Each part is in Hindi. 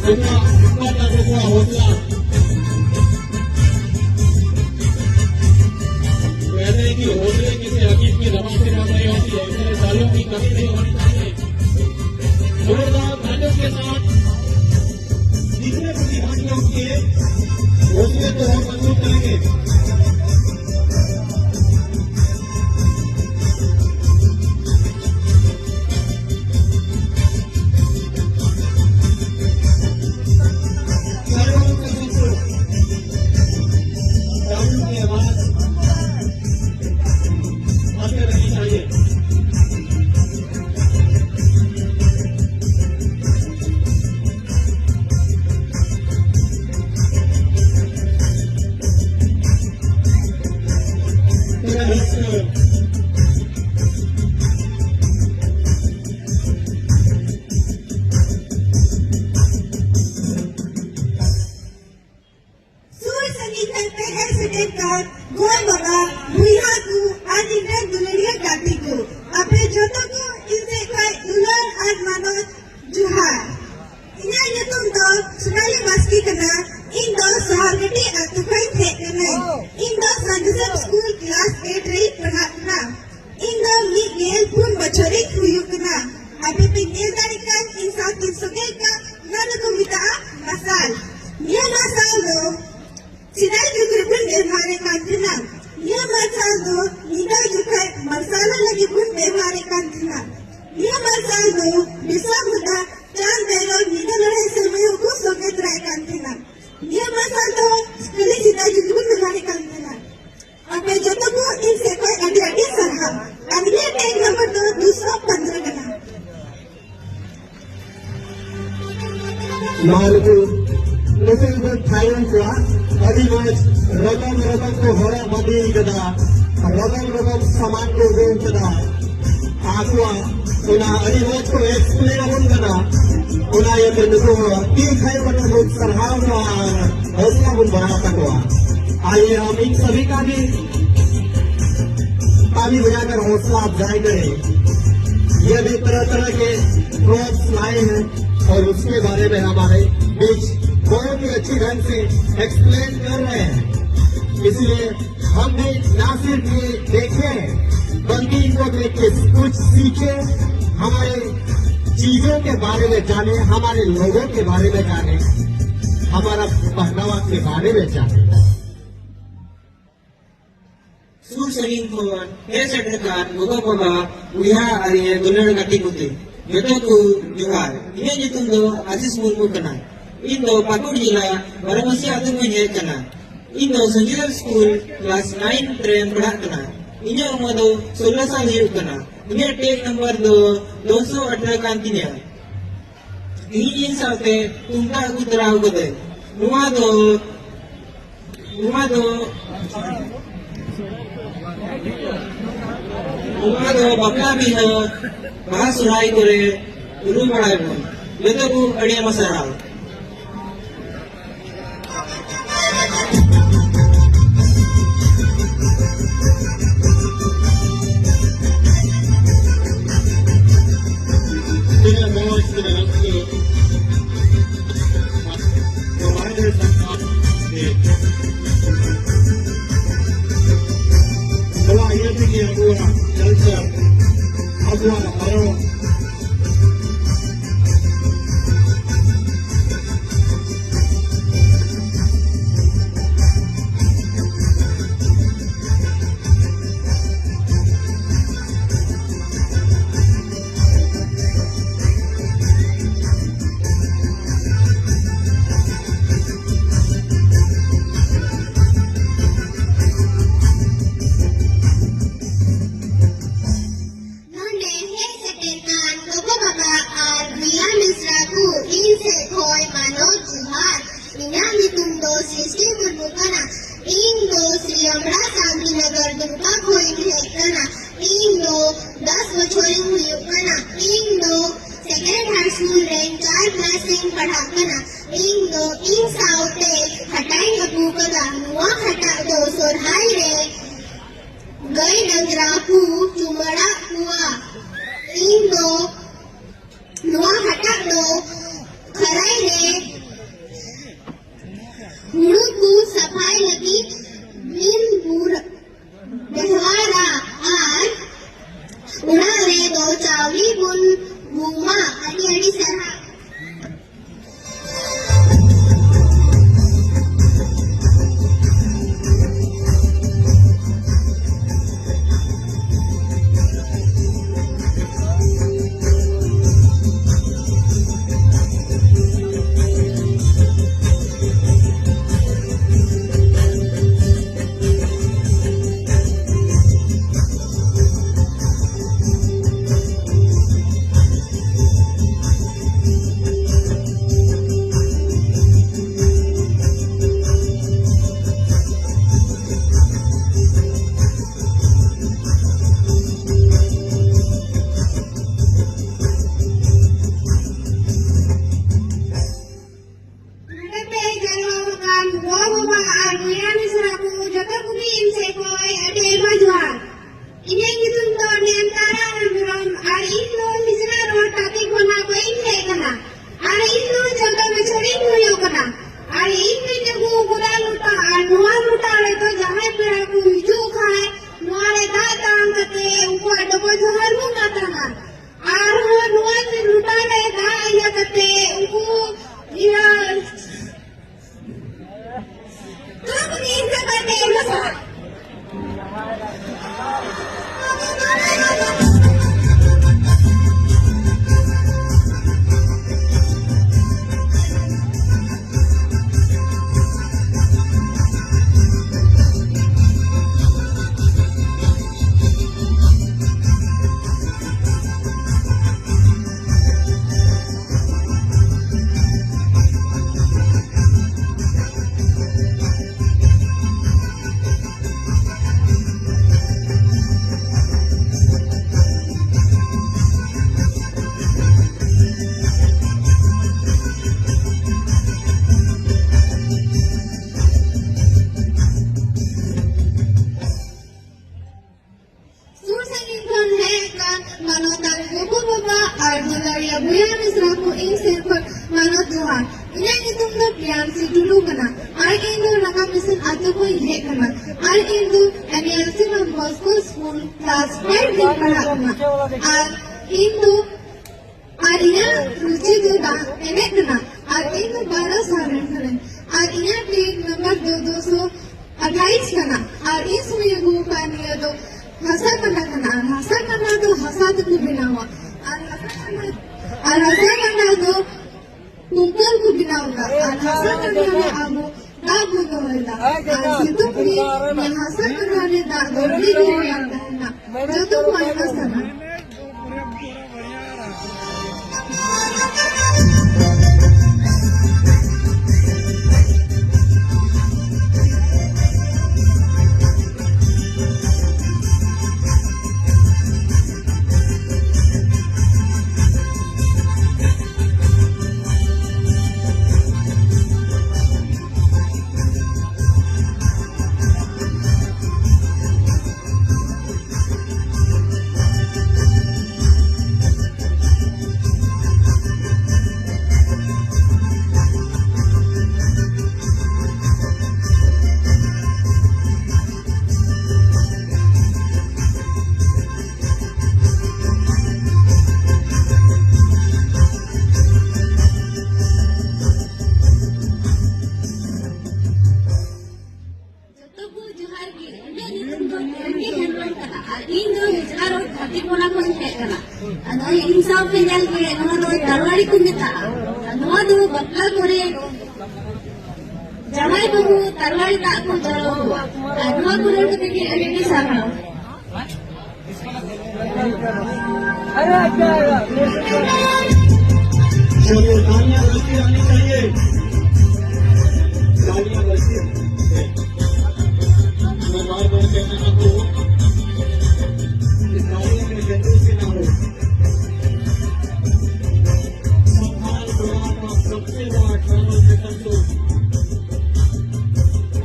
semua kepada semua hosla. वैसे कि हौसले किसी हकीम की दवा से ना नहीं होती है, इसलिए सालों की कमी नहीं होनी चाहिए। जोरदार तालियों के साथ जितने प्रतिभागियों के हौसले को हम मजबूत करेंगे। आइए हम इन सभी का भी ताली बजाकर हौसला अफजाई करें। ये भी तरह तरह के क्रॉप्स लाए हैं और उसके बारे में हमारे बीच बहुत ही अच्छी ढंग से एक्सप्लेन कर रहे हैं। इसलिए हम भी ना सिर्फ ये देखें बल्कि इनको देख के कुछ सीखे, हमारे चीजों के बारे में जाने, हमारे लोगों के बारे में जाने, हमारा पहनावा के बारे में जाने। Susaling kawan, saya dekat, bukan apa, uya hari dunia negati putih. Betul tu jual. Ini itu tu Aziz Murmu kena. Indo Pakur Jila, baru masih ada menjadi kena. Indo Sanjila School kelas 9 train berat kena. Ini umur tu 16 tahun hidup kena. Ini take number tu 218 kantinya. Ini sampai tungkak kuterau kete. Rumah tu बकला भी हो बाहर सुनाई करे उलू बड़ा है ये तो को अड़िया मसाला खराइले हुड़ुकु सफाई लगी बिन बेहवारा आर उड़ारे दो चावली बुन बुमा अड़ी अड़ी सरहा Jamai bahu tarwali tak ku jauh, dua bulan ketika ini sama. चलिए तालियां बजती रहनी चाहिए, तालियां बजती मैं बार बार कहना चाहता हूँ कि तालियां में कंजूसी ना हो। संभाल विभाग का सबसे बड़ा ट्रैवल मिशन तो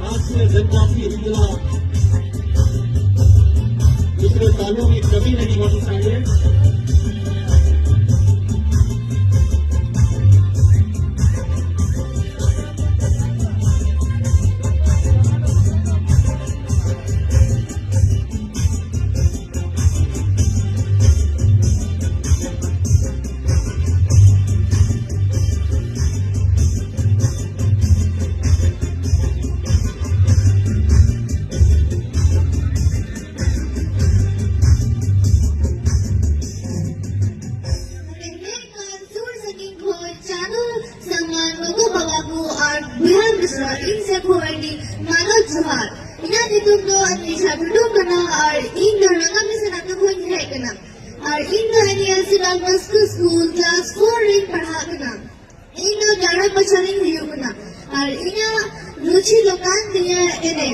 राष्ट्रीय जनजातीय इंकलाब दूसरे सालों में कभी नहीं होनी चाहिए। Misra, Inse Kuwaiti, Manoj Johar. Ina nyutung do Anisha duduk kena, और इन दो रंगा में से नाटक हुई है कना, और इन दो एनियर्सी डालमा स्कूल क्लास 4 रिंग पढ़ा कना, इन दो 11 बच्चे हुई कना, और इना रुचि लोकान दिया इने,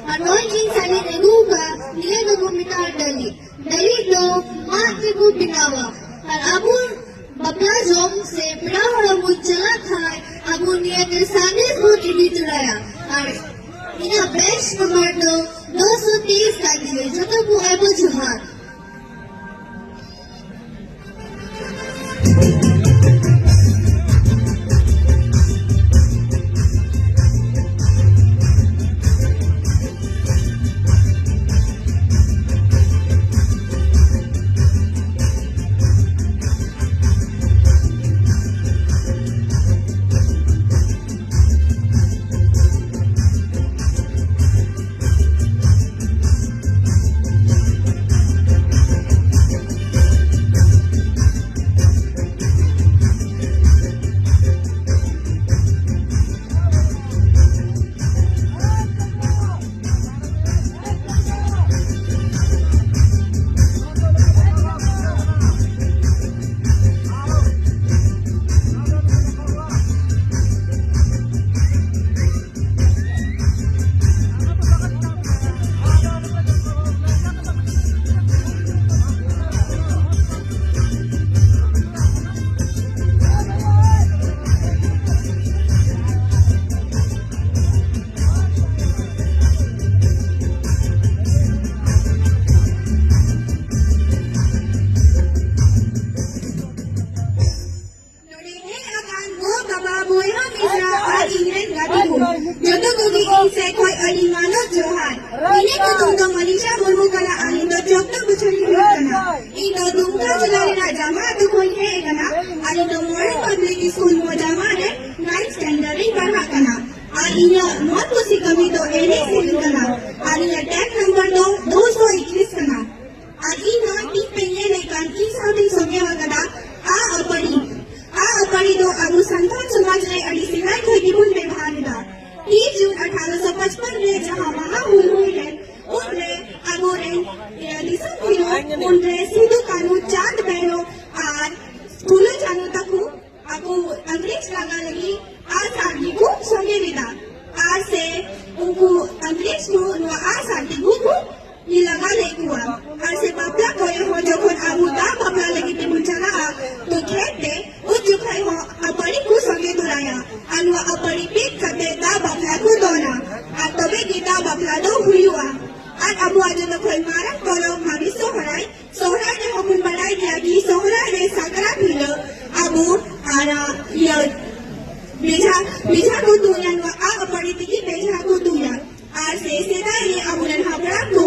और नॉन इन साले नेगुगा निये लोगों मिटार डली दो मात्र को बिनावा, और अबू बपला जोम से बिना वाला मुझला था, अबू निये के सामने बहुत इन्हीं चुराया, और इना बेस्ट नंबर 230 का दिए जो तो वो एबो जुहार Jodoh kugi inse koi ali Manoj Johar. Ini ko tunggu Manisha Murmu kana ali do jokta buchari kana. Ini tunggu jalari na jama tu koi hai kana. Ali do Modern Public School mo jama hai 9th standard ring padha kana. Ali na not kusi kami do ene sili kana. Ali na tag number 221 kana. Ali na tip penye ne kan ki sathi somya kana. अपनी दो अबू संतान समाज ने अड़ी सिलाई कोई निपुण व्यवहार था 30 जून 1855 में जहां महाहुल हुई है उनने अबू ने दिसम हिरो उनने सीधु कानून चांद बहनों और स्कूल जानो तक को अबू अंग्रेज लगा लगी आज आदमी को सोने विदा आज से उनको अंग्रेज को आज आदमी को ये लगा नहीं हुआ आज से बापला कोई हो जो खुद अबू दा बापला लगी थे मुझला तो कहते अपनी को संगे दुराया अनुआ अपनी पीठ कते दा बफला को दोना आ तबे गीता बफला दो हुई हुआ आज अबू आज तो कोई मारक करो मारी सोहरा ने हुकुम बनाई दिया कि सोहरा ने सकरा पीलो अबू आरा ये बेजा को दुनिया नुआ आ अपनी तिकी बेजा को दुनिया आज से सेदा ये अबू ने हबरा को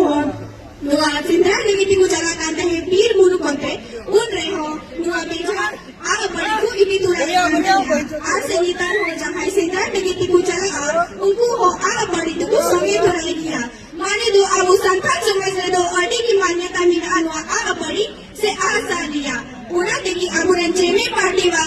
नुआ सिंधरा ने की को जला कांता है पीर मुनु कोते उन रहे हो नुआ बेजा आप अपनी को इतनी दूर आज से नीता हो जहाँ से इधर निगेटिव को चला उनको हो आप अपनी तो संगे थोड़ा लिखिया माने दो अब संतान समाज ने दो अड़ी की मान्यता मिला अनुआ आप अपनी से आशा लिया पूरा देखी अब रंचे में पार्टी वा